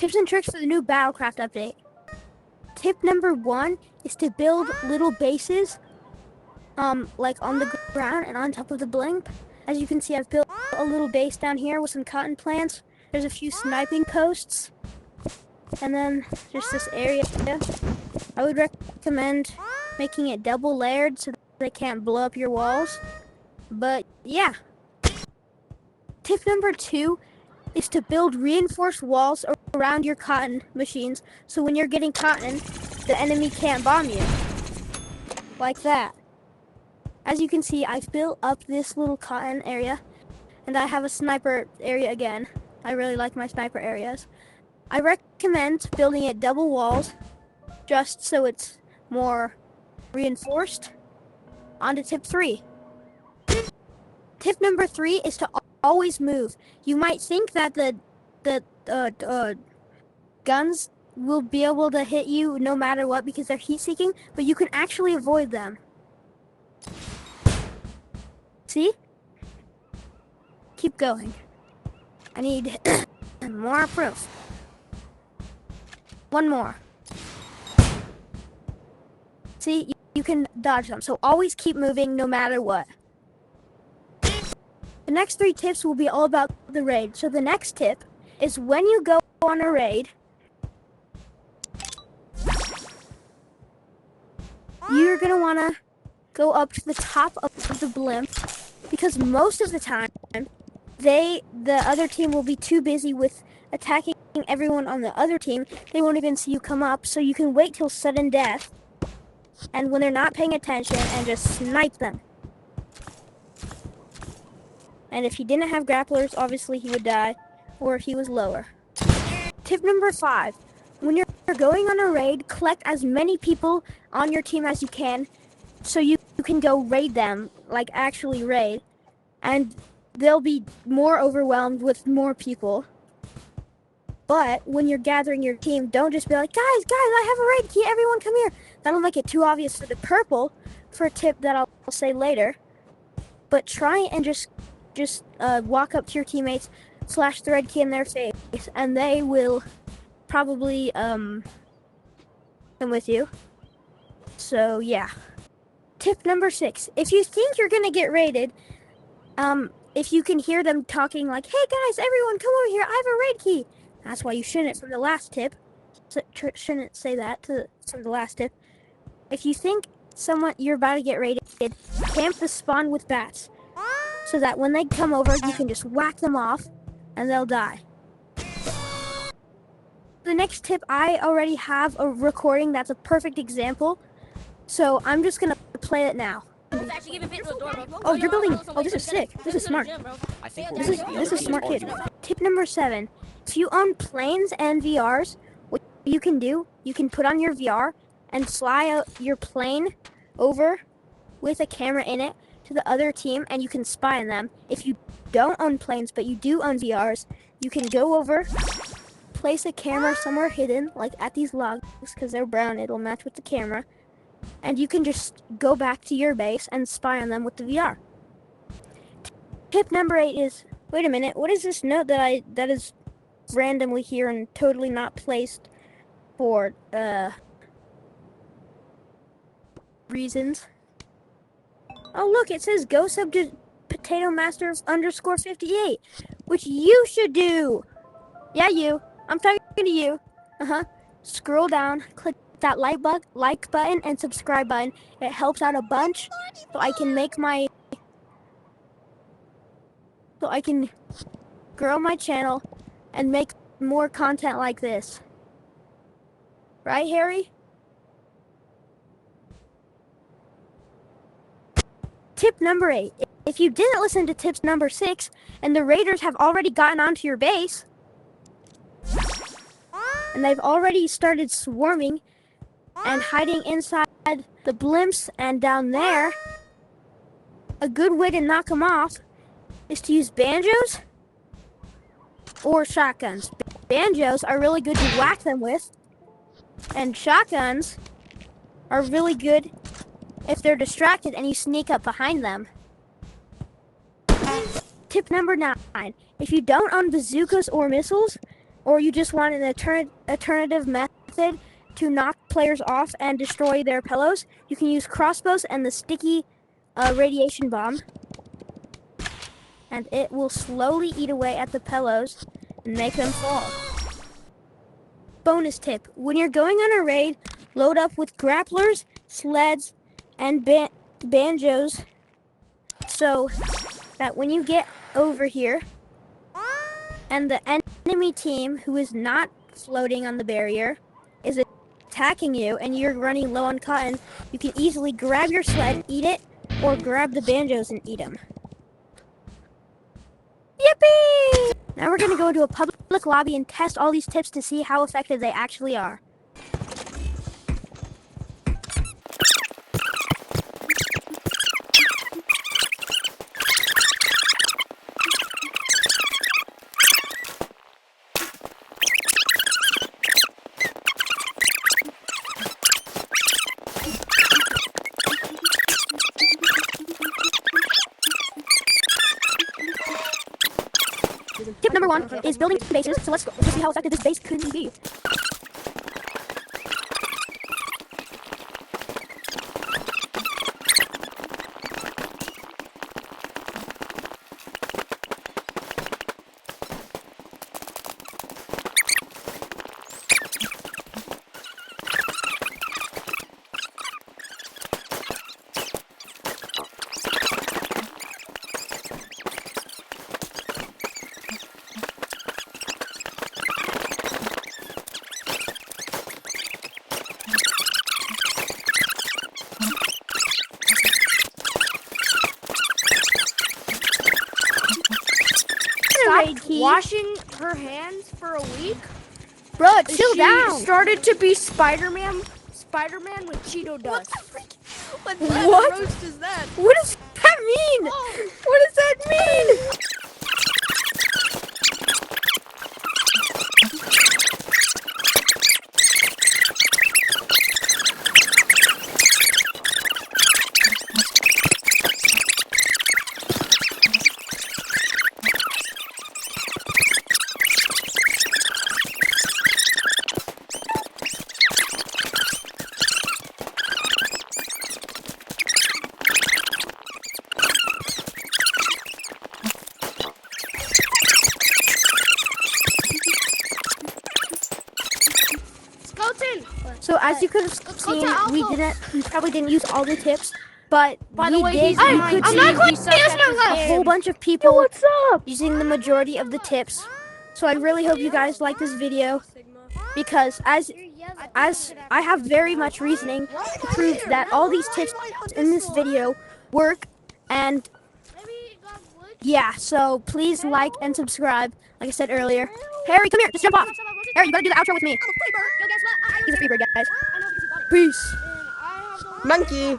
Tips and tricks for the new Battlecraft update. Tip number 1 is to build little bases, like on the ground and on top of the blimp. As you can see, I've built a little base down here with some cotton plants. There's a few sniping posts, and then just this area. I would recommend making it double layered so that they can't blow up your walls. But yeah. Tip number 2 is to build reinforced walls around your cotton machines, so when you're getting cotton, the enemy can't bomb you. Like that. As you can see, I've built up this little cotton area, and I have a sniper area again. I really like my sniper areas. I recommend building it double walls, just so it's more reinforced. On to tip 3. Tip number 3 is to always move. You might think that the guns will be able to hit you no matter what because they're heat-seeking, but you can actually avoid them. See? Keep going. I need more proof. One more. See, you can dodge them, so always keep moving no matter what. The next 3 tips will be all about the raid. So the next tip is when you go on a raid, you're going to want to go up to the top of the blimp, because most of the time, the other team will be too busy with attacking everyone on the other team. They won't even see you come up, so you can wait till sudden death, and when they're not paying attention, and just snipe them. And if he didn't have grapplers, obviously he would die, or if he was lower. Tip number 5. When you're going on a raid, collect as many people on your team as you can, so you can go raid them, like actually raid. And they'll be more overwhelmed with more people. But when you're gathering your team, don't just be like, guys, I have a raid key, everyone come here. That'll make it too obvious for the purple, for a tip that I'll say later. But try and just walk up to your teammates, flash the red key in their face, and they will probably come with you. So yeah. Tip number 6. If you think you're gonna get raided, if you can hear them talking like, hey guys, everyone come over here, I have a raid key. That's why you shouldn't from the last tip. Shouldn't say that from the last tip. If you think you're about to get raided, camp the spawn with bats, so that when they come over, you can just whack them off, and they'll die. The next tip, I already have a recording that's a perfect example, so I'm just gonna play it now. Oh, you're building. Oh, this is sick. This is smart. This is smart, kid. Tip number 7: if you own planes and VRs, what you can do, you can put on your VR and fly out your plane over with a camera in it to the other team, and you can spy on them. If you don't own planes but you do own VRs, you can go over, place a camera somewhere hidden, like at these logs, because they're brown, it'll match with the camera, and you can just go back to your base and spy on them with the VR. Tip number 8 is, wait a minute, what is this note that is randomly here and totally not placed for reasons? Oh look, it says go sub to Potato Master _58, which you should do. Yeah, you. I'm talking to you. Scroll down, click that like button and subscribe button. It helps out a bunch, so I can grow my channel and make more content like this. Right, Harry? Tip number 8. If you didn't listen to tips number 6 and the raiders have already gotten onto your base and they've already started swarming and hiding inside the blimps and down there, a good way to knock them off is to use banjos or shotguns. Banjos are really good to whack them with, and shotguns are really good if they're distracted and you sneak up behind them. Tip number 9. If you don't own bazookas or missiles, or you just want an alternative method to knock players off and destroy their pillows, you can use crossbows and the sticky radiation bomb. And it will slowly eat away at the pillows and make them fall. Bonus tip, when you're going on a raid, load up with grapplers, sleds, and banjos so that when you get over here and the enemy team who is not floating on the barrier is attacking you and you're running low on cotton, you can easily grab your sled and eat it, or grab the banjos and eat them. Yippee! Now we're going to go into a public lobby and test all these tips to see how effective they actually are. Tip number 1 is building bases, so let's see how effective this base could be. Washing her hands for a week? Bro, chill down. She started to be Spider-Man with Cheeto dust. What kind of roast is that? What does that mean? Oh. What does that mean? So as you could have seen, we probably didn't use all the tips, but By the way, you could I'm see not going to use my a whole bunch of people using the majority of the tips. So I really hope you guys like this video, because as I have very much reasoning to prove that all these tips in this video work. And yeah, so please like and subscribe, like I said earlier. Harry, come here, just jump off. Harry, you gotta do the outro with me. He's a free bird, guys. Peace. Monkey.